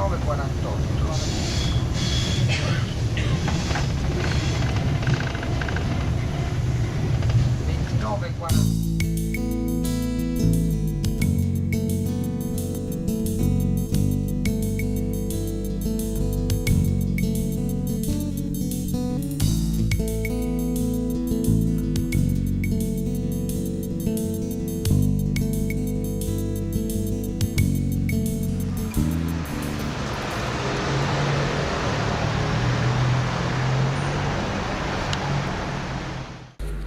29,48.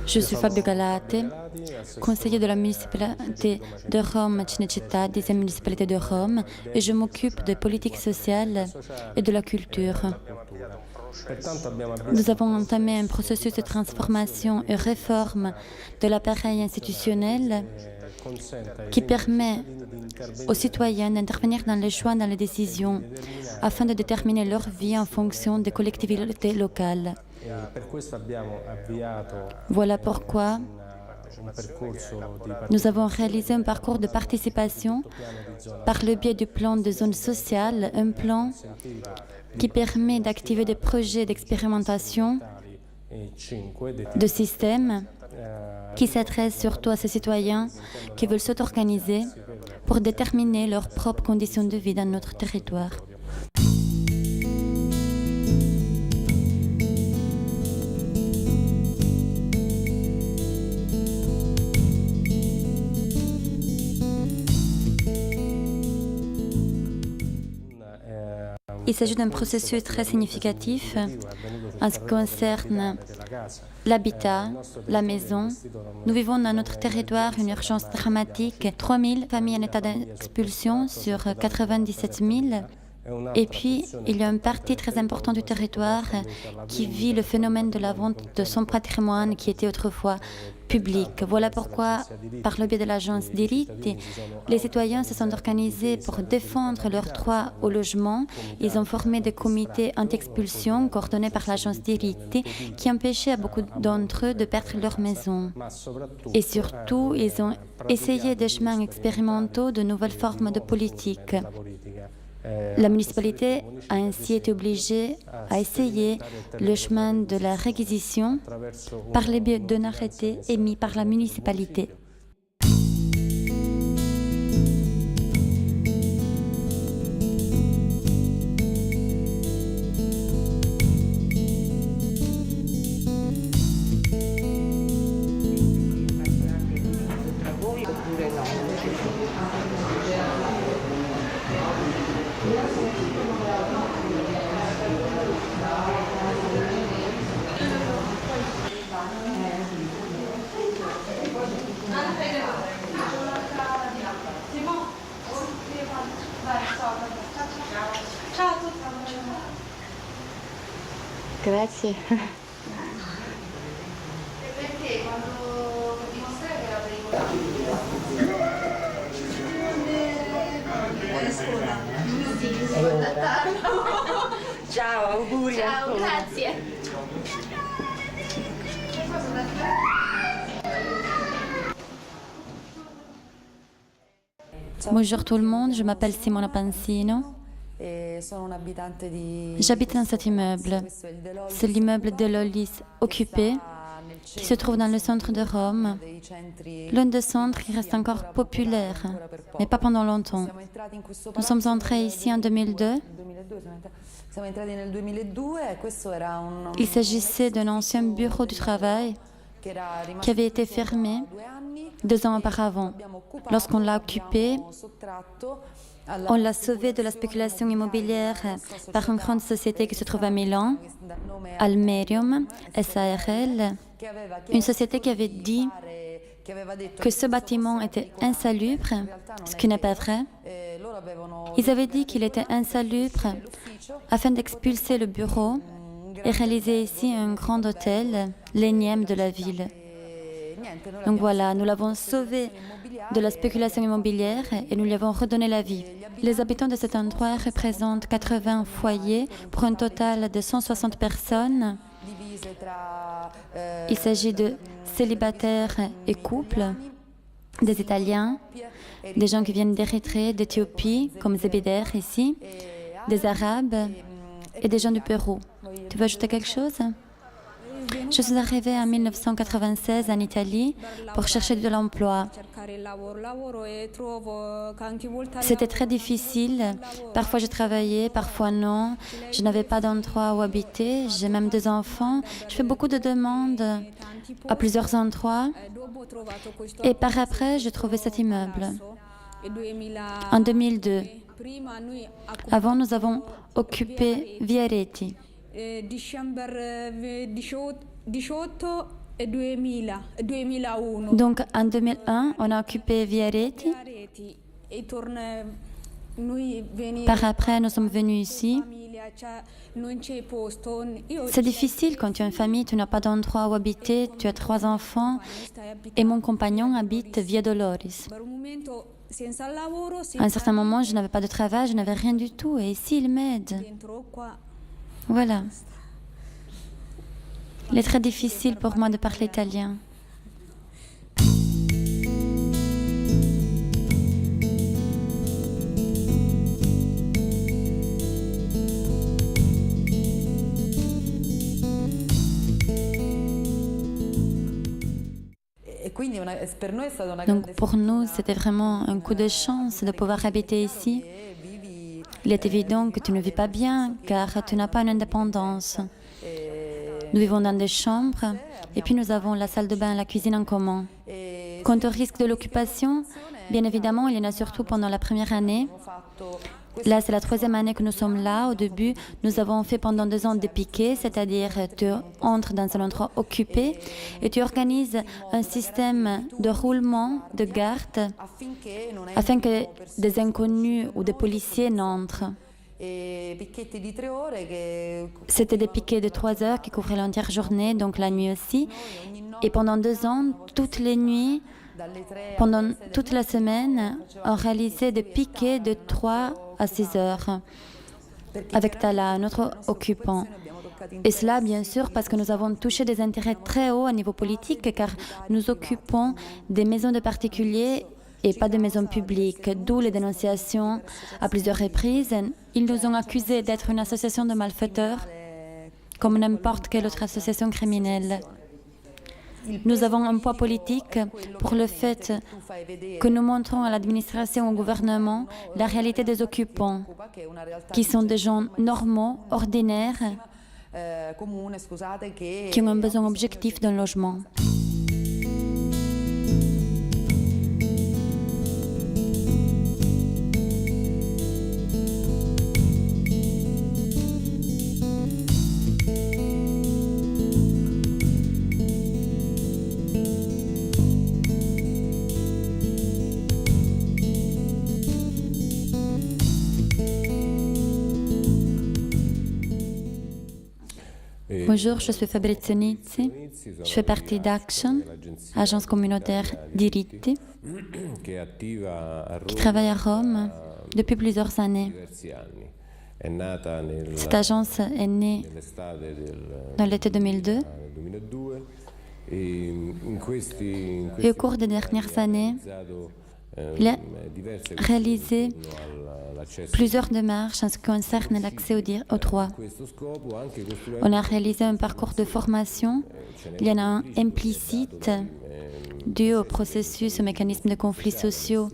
Je suis Fabio Galate, conseiller de la municipalité de Rome, Cinecittà, 10e municipalité de Rome, et je m'occupe de politique sociale et de la culture. Nous avons entamé un processus de transformation et réforme de l'appareil institutionnel qui permet aux citoyens d'intervenir dans les choix, dans les décisions, afin de déterminer leur vie en fonction des collectivités locales. Voilà pourquoi nous avons réalisé un parcours de participation par le biais du plan de zone sociale, un plan qui permet d'activer des projets d'expérimentation de systèmes qui s'adressent surtout à ces citoyens qui veulent s'auto-organiser pour déterminer leurs propres conditions de vie dans notre territoire. Il s'agit d'un processus très significatif en ce qui concerne l'habitat, la maison. Nous vivons dans notre territoire une urgence dramatique. 3 000 familles en état d'expulsion sur 97 000. Et puis, il y a une partie très importante du territoire qui vit le phénomène de la vente de son patrimoine qui était autrefois public. Voilà pourquoi, par le biais de l'agence Diritti, les citoyens se sont organisés pour défendre leurs droits au logement. Ils ont formé des comités anti-expulsion coordonnés par l'agence Diritti qui empêchaient à beaucoup d'entre eux de perdre leur maison. Et surtout, ils ont essayé des chemins expérimentaux de nouvelles formes de politique. La municipalité a ainsi été obligée à essayer le chemin de la réquisition par le biais d'un arrêté émis par la municipalité. Grazie. Perché quando dimostrare che era pericoloso? Ciao, auguri. Ciao, grazie. Bonjour tout le monde, je m'appelle Simona Pansino. J'habite dans cet immeuble. C'est l'immeuble de Lollis occupé qui se trouve dans le centre de Rome. L'un des centres qui reste encore populaire, mais pas pendant longtemps. Nous sommes entrés ici en 2002. Il s'agissait d'un ancien bureau du travail qui avait été fermé 2 ans auparavant. Lorsqu'on l'a occupé, on l'a sauvé de la spéculation immobilière par une grande société qui se trouve à Milan, Almerium SARL, une société qui avait dit que ce bâtiment était insalubre, ce qui n'est pas vrai. Ils avaient dit qu'il était insalubre afin d'expulser le bureau et réaliser ici un grand hôtel, l'énième de la ville. Donc voilà, nous l'avons sauvé de la spéculation immobilière et nous lui avons redonné la vie. Les habitants de cet endroit représentent 80 foyers pour un total de 160 personnes. Il s'agit de célibataires et couples, des Italiens, des gens qui viennent d'Érythrée, d'Éthiopie, comme Zébédaire ici, des Arabes et des gens du Pérou. Tu veux ajouter quelque chose? Je suis arrivée en 1996 en Italie pour chercher de l'emploi. C'était très difficile. Parfois je travaillais, parfois non. Je n'avais pas d'endroit où habiter. J'ai même 2 enfants. Je fais beaucoup de demandes à plusieurs endroits. Et par après, j'ai trouvé cet immeuble. En 2002. Avant, nous avons occupé Viaretti. Donc en 2001, on a occupé Viaretti. Par après, nous sommes venus ici. C'est difficile quand tu as une famille, tu n'as pas d'endroit où habiter, tu as 3 enfants et mon compagnon habite Via Dolores. À un certain moment, je n'avais pas de travail, je n'avais rien du tout et ici, il m'aide. Voilà. Il est très difficile pour moi de parler italien. Donc pour nous, c'était vraiment un coup de chance de pouvoir habiter ici. Il est évident que tu ne vis pas bien car tu n'as pas une indépendance. Nous vivons dans des chambres et puis nous avons la salle de bain et la cuisine en commun. Quant au risque de l'occupation, bien évidemment, il y en a surtout pendant la première année. Là, c'est la 3e année que nous sommes là. Au début, nous avons fait pendant 2 ans des piquets, c'est-à-dire tu entres dans un endroit occupé et tu organises un système de roulement, de garde, afin que des inconnus ou des policiers n'entrent. C'était des piquets de 3 heures qui couvraient l'entière journée, donc la nuit aussi. Et pendant 2 ans, toutes les nuits, pendant toute la semaine, on réalisait des piquets de 3 à 6 heures avec Tala, notre occupant. Et cela, bien sûr, parce que nous avons touché des intérêts très hauts à niveau politique, car nous occupons des maisons de particuliers et pas de maisons publiques, d'où les dénonciations à plusieurs reprises. Ils nous ont accusés d'être une association de malfaiteurs, comme n'importe quelle autre association criminelle. Nous avons un poids politique pour le fait que nous montrons à l'administration, au gouvernement, la réalité des occupants, qui sont des gens normaux, ordinaires, qui ont un besoin objectif d'un logement. Bonjour, je suis Fabrizio Nizzi. Je fais partie d'Action, agence communautaire Diritti, qui travaille à Rome depuis plusieurs années. Cette agence est née dans l'été 2002 et au cours des dernières années, il a réalisé plusieurs démarches en ce qui concerne l'accès au droit. On a réalisé un parcours de formation. Il y en a un implicite dû au processus, au mécanisme de conflits sociaux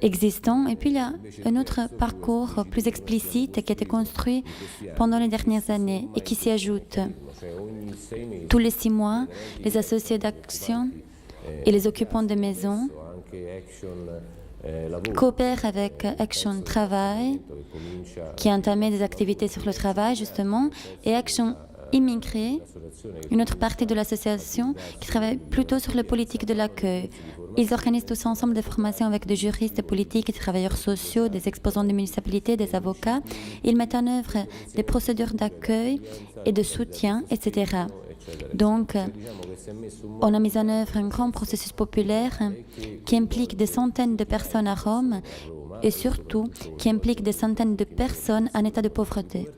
existants. Et puis il y a un autre parcours plus explicite qui a été construit pendant les dernières années et qui s'y ajoute. Tous les 6 mois, les associés d'action et les occupants de maisons coopèrent avec Action Travail, qui a entamé des activités sur le travail, justement, et Action Immigré, une autre partie de l'association qui travaille plutôt sur les politiques de l'accueil. Ils organisent tous ensemble des formations avec des juristes, des politiques, des travailleurs sociaux, des exposants de municipalités, des avocats. Ils mettent en œuvre des procédures d'accueil et de soutien, etc. Donc, on a mis en œuvre un grand processus populaire qui implique des centaines de personnes à Rome et surtout qui implique des centaines de personnes en état de pauvreté.